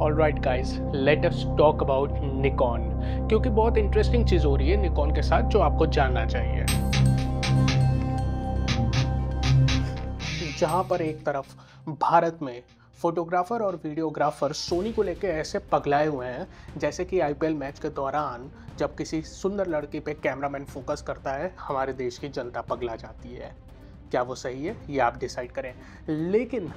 Alright guys, let us talk about Nikon, क्योंकि बहुत interesting चीज़ हो रही है निकॉन के साथ जो आपको जानना चाहिए। जहां पर एक तरफ भारत में फोटोग्राफर और वीडियोग्राफर सोनी को लेकर ऐसे पगलाए हुए हैं जैसे कि आईपीएल मैच के दौरान जब किसी सुंदर लड़की पे कैमरामैन फोकस करता है, हमारे देश की जनता पगला जाती है। क्या वो सही है, ये आप डिसाइड करें। लेकिन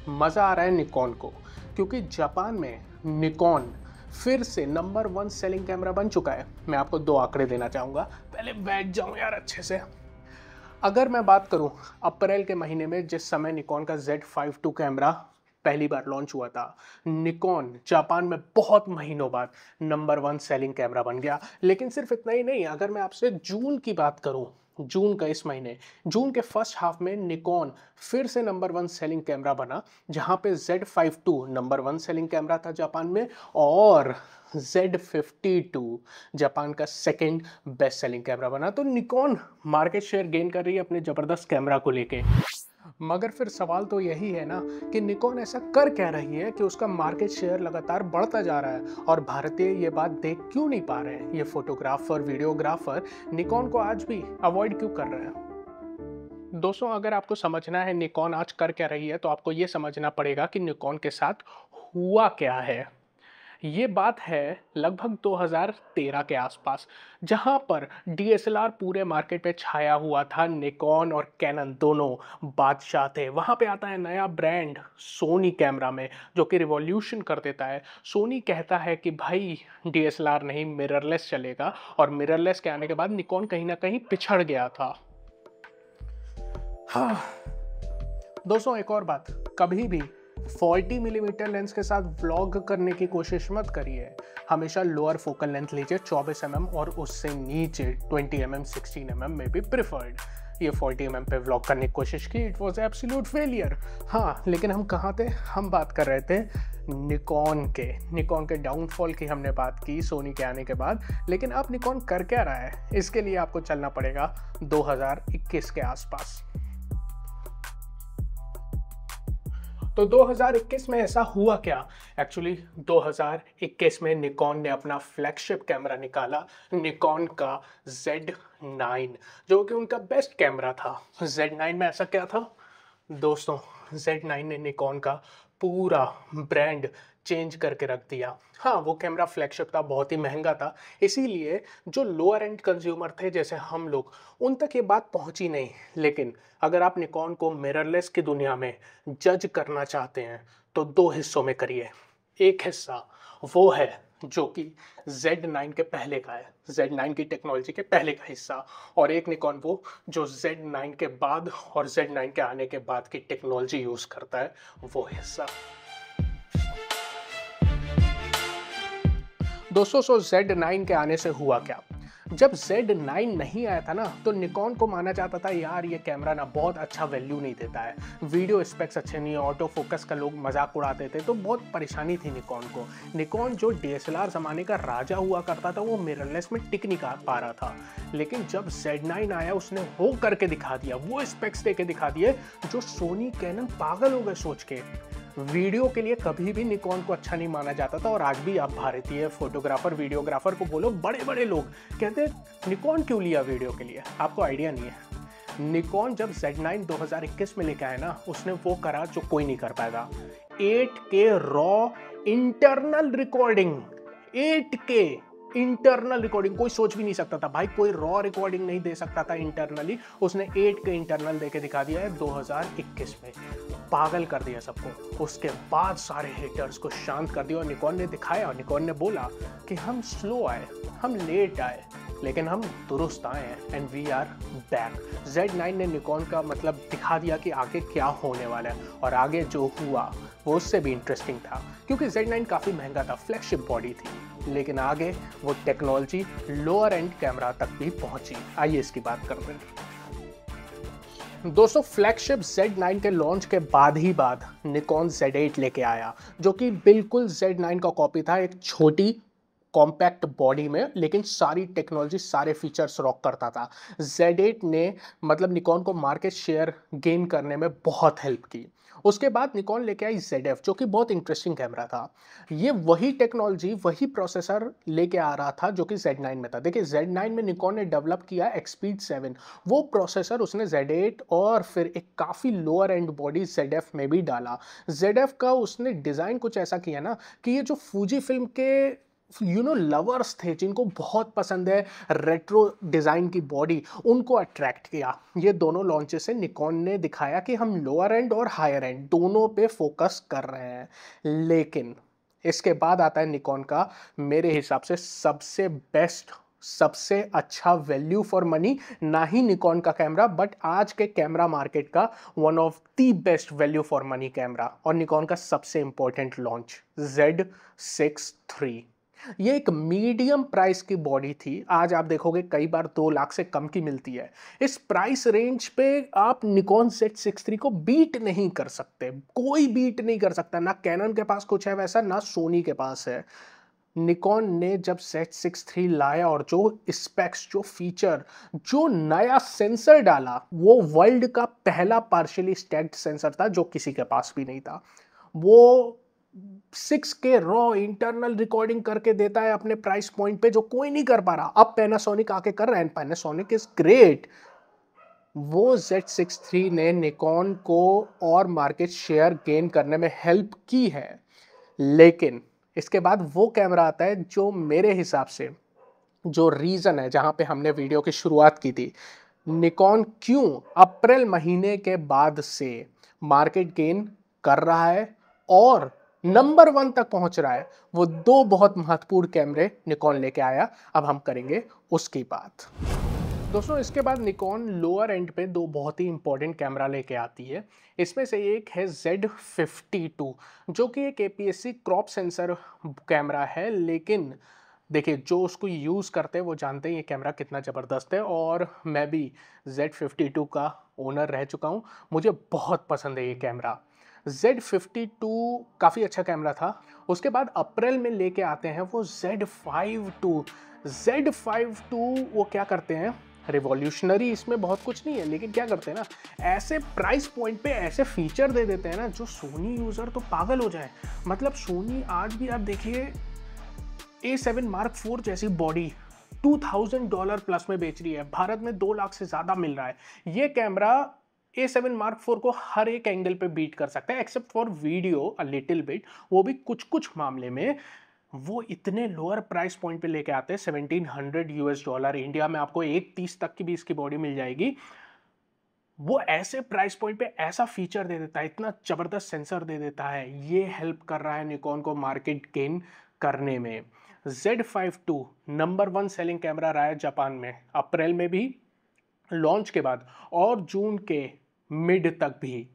मज़ा आ रहा है निकॉन को, क्योंकि जापान में निकॉन फिर से नंबर 1 सेलिंग कैमरा बन चुका है। मैं आपको 2 आंकड़े देना चाहूँगा, पहले बैठ जाऊँ यार अच्छे से। अगर मैं बात करूं अप्रैल के महीने में, जिस समय निकॉन का Z52 कैमरा पहली बार लॉन्च हुआ था, निकॉन जापान में बहुत महीनों बाद नंबर 1 सेलिंग कैमरा बन गया। लेकिन सिर्फ इतना ही नहीं, अगर मैं आपसे जून की बात करूं, जून का इस महीने, जून के फर्स्ट हाफ में निकॉन फिर से नंबर 1 सेलिंग कैमरा बना, जहां पे Z52 नंबर 1 सेलिंग कैमरा था जापान में, और Z52 जापान का सेकंड बेस्ट सेलिंग कैमरा बना। तो निकॉन मार्केट शेयर गेन कर रही है अपने ज़बरदस्त कैमरा को लेके। मगर फिर सवाल तो यही है ना कि निकॉन ऐसा कर क्या रही है कि उसका मार्केट शेयर लगातार बढ़ता जा रहा है, और भारतीय ये बात देख क्यों नहीं पा रहे हैं। ये फोटोग्राफर वीडियोग्राफर निकॉन को आज भी अवॉइड क्यों कर रहे हैं। दोस्तों, अगर आपको समझना है निकॉन आज कर क्या रही है, तो आपको ये समझना पड़ेगा कि निकॉन के साथ हुआ क्या है। ये बात है लगभग 2013 के आसपास, जहां पर डीएसएलआर पूरे मार्केट पे छाया हुआ था। निकॉन और कैनन दोनों बादशाह थे। वहां पे आता है नया ब्रांड सोनी कैमरा में, जो कि रिवॉल्यूशन कर देता है। सोनी कहता है कि भाई डीएसएलआर नहीं, मिररलेस चलेगा, और मिररलेस के आने के बाद निकॉन कहीं ना कहीं पिछड़ गया था। हाँ दोस्तों, एक और बात, कभी भी 40 मिलीमीटर लेंस के साथ व्लॉग करने की कोशिश मत करिए। हमेशा लोअर फोकल लेंथ लीजिए, 24 mm, और उससे नीचे 20 mm 16 mm में भी प्रिफर्ड। ये 40 mm पे व्लॉग करने की कोशिश की, इट वॉज एब्सोल्यूट फेलियर। हाँ, लेकिन हम कहाँ थे, हम बात कर रहे थे निकॉन के डाउनफॉल की हमने बात की सोनी के आने के बाद। लेकिन अब निकॉन कर क्या रहा है, इसके लिए आपको चलना पड़ेगा 2021 के आसपास। तो 2021 में ऐसा हुआ क्या। एक्चुअली 2021 में निकॉन ने अपना फ्लैगशिप कैमरा निकाला, निकॉन का Z9, जो कि उनका बेस्ट कैमरा था। Z9 में ऐसा क्या था दोस्तों, Z9 ने निकॉन का पूरा ब्रांड चेंज करके रख दिया। हाँ, वो कैमरा फ्लैगशिप था, बहुत ही महंगा था, इसीलिए जो लोअर एंड कंज्यूमर थे जैसे हम लोग, उन तक ये बात पहुंची नहीं। लेकिन अगर आप निकॉन को मिररलेस की दुनिया में जज करना चाहते हैं तो 2 हिस्सों में करिए। एक हिस्सा वो है जो कि Z9 के पहले का है, Z9 की टेक्नोलॉजी के पहले का हिस्सा, और एक निकॉन वो जो Z9 के बाद और Z9 के आने के बाद की टेक्नोलॉजी यूज़ करता है, वो हिस्सा। दोस्तों, Z9 के आने से हुआ क्या। जब Z9 नहीं आया था ना, तो निकॉन को माना जाता था यार ये कैमरा ना बहुत अच्छा वैल्यू नहीं देता है, वीडियो स्पेक्स अच्छे नहीं है, ऑटो फोकस का लोग मजाक उड़ाते थे, तो बहुत परेशानी थी निकॉन को। निकॉन जो डीएसएलआर ज़माने का राजा हुआ करता था, वो मिररलेस में टिक नहीं पा रहा था। लेकिन जब Z9 आया, उसने वो करके दिखा दिया, वो स्पेक्स दे के दिखा दिए जो सोनी कैनन पागल हो गए सोच के। वीडियो के लिए कभी भी निकॉन को अच्छा नहीं माना जाता था, और आज भी आप भारतीय फोटोग्राफर वीडियोग्राफर को बोलो, बड़े बड़े लोग कहते हैं निकॉन क्यों लिया वीडियो के लिए, आपको आइडिया नहीं है। निकॉन जब Z9 2021 में लेके आया ना, उसने वो करा जो कोई नहीं कर पाएगा, 8K raw internal recording. 8K internal recording कोई सोच भी नहीं सकता था भाई, कोई रॉ रिकॉर्डिंग नहीं दे सकता था इंटरनली, उसने 8K इंटरनल देके दिखा दिया है 2021 में। पागल कर दिया सबको। उसके बाद सारे हेटर्स को शांत कर दिया, और निकॉन ने दिखाया, और निकॉन ने बोला कि हम स्लो आए, हम लेट आए, लेकिन हम दुरुस्त आए हैं, and we are back. Z9 ने निकॉन का मतलब दिखा दिया कि आगे क्या होने वाला है, और आगे जो हुआ वो उससे भी इंटरेस्टिंग था, क्योंकि Z9 काफ़ी महंगा था, फ्लैगशिप बॉडी थी, लेकिन आगे वो टेक्नोलॉजी लोअर एंड कैमरा तक भी पहुंची। आइए इसकी बात करते हैं। दोस्तों, फ्लैगशिप Z9 के लॉन्च के बाद निकॉन Z8 लेके आया, जो कि बिल्कुल Z9 का कॉपी था, एक छोटी कॉम्पैक्ट बॉडी में, लेकिन सारी टेक्नोलॉजी सारे फीचर्स रॉक करता था। Z8 ने मतलब निकॉन को मार्केट शेयर गेन करने में बहुत हेल्प की, उसके बाद निकॉन लेके आई ZF, जो कि बहुत इंटरेस्टिंग कैमरा था। ये वही टेक्नोलॉजी, वही प्रोसेसर लेके आ रहा था जो कि Z9 में था। देखिए Z9 में निकॉन ने डेवलप किया Xpeed 7, वो प्रोसेसर उसने Z8 और फिर एक काफ़ी लोअर एंड बॉडी ZF में भी डाला। ZF का उसने डिज़ाइन कुछ ऐसा किया ना कि ये जो फूजी फिल्म के लवर्स थे, जिनको बहुत पसंद है रेट्रो डिज़ाइन की बॉडी, उनको अट्रैक्ट किया। ये दोनों लॉन्चेस से निकॉन ने दिखाया कि हम लोअर एंड और हायर एंड दोनों पे फोकस कर रहे हैं। लेकिन इसके बाद आता है निकॉन का मेरे हिसाब से सबसे बेस्ट, सबसे अच्छा वैल्यू फॉर मनी, ना ही निकॉन का कैमरा बट आज के कैमरा मार्केट का one of the best value for money camera, और निकॉन का सबसे इंपॉर्टेंट लॉन्च Z6 III। ये एक मीडियम प्राइस की बॉडी थी। आज आप देखोगे कई बार 2 लाख से कम की मिलती है। इस प्राइस रेंज पे आप निकॉन Z6 III को बीट नहीं कर सकते, कोई बीट नहीं कर सकता। ना कैनन के पास कुछ है वैसा, ना सोनी के पास है। निकॉन ने जब Z6 III लाया और जो स्पेक्स, जो फीचर, जो नया सेंसर डाला, वो वर्ल्ड का पहला पार्शियली स्टैक्ड सेंसर था जो किसी के पास भी नहीं था। वो 6K रॉ इंटरनल रिकॉर्डिंग करके देता है अपने प्राइस पॉइंट पे, जो कोई नहीं कर पा रहा। अब पैनासोनिक आके कर रहा है, पैनासोनिक इज ग्रेट। वो Z6 III ने निकॉन को और मार्केट शेयर गेन करने में हेल्प की है। लेकिन इसके बाद वो कैमरा आता है जो मेरे हिसाब से, जो रीजन है जहां पे हमने वीडियो की शुरुआत की थी, निकॉन क्यों अप्रैल महीने के बाद से मार्केट गेन कर रहा है और नंबर 1 तक पहुंच रहा है। वो 2 बहुत महत्वपूर्ण कैमरे निकॉन लेके आया। अब हम करेंगे उसकी बात। दोस्तों, इसके बाद निकॉन लोअर एंड पे 2 बहुत ही इंपॉर्टेंट कैमरा लेके आती है। इसमें से एक है Z52, जो कि एक APS-C क्रॉप सेंसर कैमरा है। लेकिन देखिए, जो उसको यूज़ करते हैं वो जानते हैं ये कैमरा कितना ज़बरदस्त है, और मैं भी Z52 का ओनर रह चुका हूँ। मुझे बहुत पसंद है ये कैमरा। Z52 काफ़ी अच्छा कैमरा था। उसके बाद अप्रैल में लेके आते हैं वो Z52। Z52 वो क्या करते हैं, रिवॉल्यूशनरी इसमें बहुत कुछ नहीं है, लेकिन क्या करते हैं ना, ऐसे प्राइस पॉइंट पे ऐसे फीचर दे देते हैं ना जो सोनी यूज़र तो पागल हो जाए। मतलब सोनी आज भी आप देखिए A7 Mark IV जैसी बॉडी $2000 प्लस में बेच रही है। भारत में 2 लाख से ज़्यादा मिल रहा है। ये कैमरा A7 Mark IV को हर एक एंगल पे बीट कर सकता है, except for video a little bit. वो भी कुछ कुछ मामले में। वो इतने लोअर प्राइस पॉइंट पे लेके आते हैं, $1700 इंडिया में आपको 130 तक की भी इसकी बॉडी मिल जाएगी। वो ऐसे प्राइस पॉइंट पे ऐसा फीचर दे देता है, इतना जबरदस्त सेंसर दे देता है। ये हेल्प कर रहा है निकॉन को मार्केट गेन करने में। Z52 नंबर 1 सेलिंग कैमरा रहा है जापान में, अप्रैल में भी लॉन्च के बाद और जून के मिड तक भी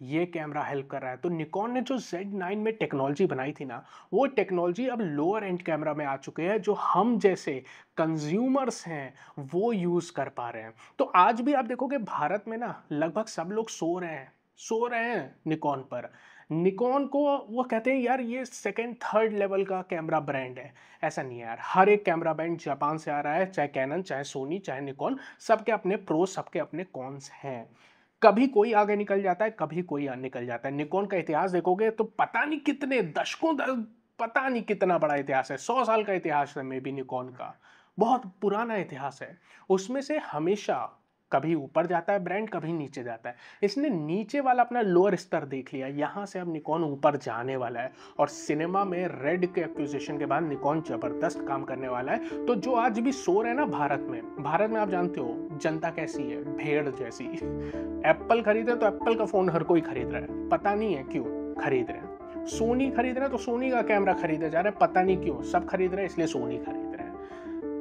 ये कैमरा हेल्प कर रहा है। तो निकॉन ने जो Z9 में टेक्नोलॉजी बनाई थी ना, वो टेक्नोलॉजी अब लोअर एंड कैमरा में आ चुके हैं, जो हम जैसे कंज्यूमर्स हैं वो यूज़ कर पा रहे हैं। तो आज भी आप देखोगे भारत में ना लगभग सब लोग सो रहे हैं निकॉन पर। निकॉन को वो कहते हैं यार ये 2nd 3rd लेवल का कैमरा ब्रांड है। ऐसा नहीं है यार, हर एक कैमरा ब्रांड जापान से आ रहा है, चाहे कैनन, चाहे सोनी, चाहे निकॉन, सबके अपने प्रो, सबके अपने कॉन्स हैं। कभी कोई आगे निकल जाता है, कभी कोई निकल जाता है। निकॉन का इतिहास देखोगे तो पता नहीं कितने दशकों, पता नहीं कितना बड़ा इतिहास है, 100 साल का इतिहास है मे बी निकॉन का, बहुत पुराना इतिहास है। उसमें से हमेशा कभी ऊपर जाता है ब्रांड, कभी नीचे जाता है। इसने नीचे वाला अपना लोअर स्तर देख लिया, यहाँ से अब निकॉन ऊपर जाने वाला है। और सिनेमा में रेड के एक्विजिशन के बाद निकॉन जबरदस्त काम करने वाला है। तो जो आज भी सो रहे हैं ना भारत में आप जानते हो जनता कैसी है, भेड़ जैसी। एप्पल खरीदे तो एप्पल का फोन हर कोई खरीद रहा है, पता नहीं है क्यों खरीद रहे हैं। सोनी खरीद रहे हैं तो सोनी का कैमरा खरीदे जा रहे हैं, पता नहीं क्यों, सब खरीद रहे हैं इसलिए सोनी खरीद रहे हैं।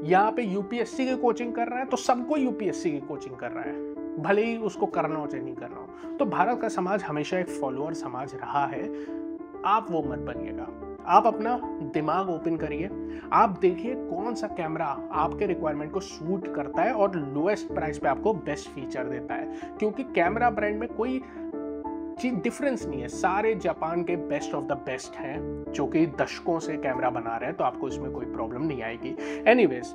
यहाँ पे यूपीएससी की कोचिंग कर रहा है तो सबको यूपीएससी की कोचिंग कर रहा है, भले ही उसको करना हो चाहे नहीं करना हो। तो भारत का समाज हमेशा एक फॉलोअर समाज रहा है। आप वो मत बनिएगा, आप अपना दिमाग ओपन करिए, आप देखिए कौन सा कैमरा आपके रिक्वायरमेंट को सूट करता है और लोएस्ट प्राइस पे आपको बेस्ट फीचर देता है। क्योंकि कैमरा ब्रांड में कोई चीज डिफरेंस नहीं है, सारे जापान के बेस्ट ऑफ द बेस्ट हैं जो कि दशकों से कैमरा बना रहे हैं, तो आपको इसमें कोई प्रॉब्लम नहीं आएगी। एनीवेज,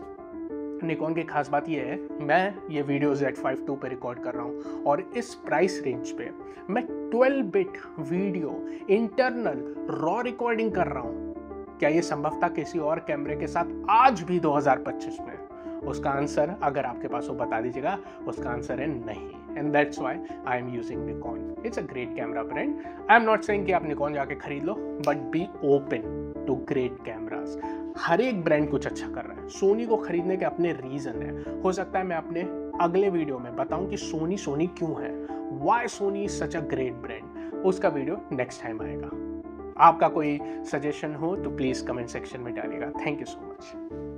निकॉन की खास बात यह है, मैं ये वीडियो Z5 II पे रिकॉर्ड कर रहा हूँ और इस प्राइस रेंज पे मैं 12 bit video internal raw recording कर रहा हूँ। क्या ये संभव था किसी और कैमरे के साथ आज भी 2025 में? उसका आंसर अगर आपके पास हो बता दीजिएगा। उसका आंसर है नहीं, and that's why I am using Nikon. It's a great camera brand. I am not saying कि आप निकॉन जाके खरीद लो, but be open to great cameras. हर एक ब्रांड कुछ अच्छा कर रहा है। सोनी को खरीदने के अपने रीजन है। हो सकता है मैं अपने अगले वीडियो में बताऊं कि सोनी क्यों है, why Soni is such a great brand. उसका वीडियो नेक्स्ट टाइम आएगा। आपका कोई सजेशन हो तो प्लीज कमेंट सेक्शन में डालिएगा। Thank you so much.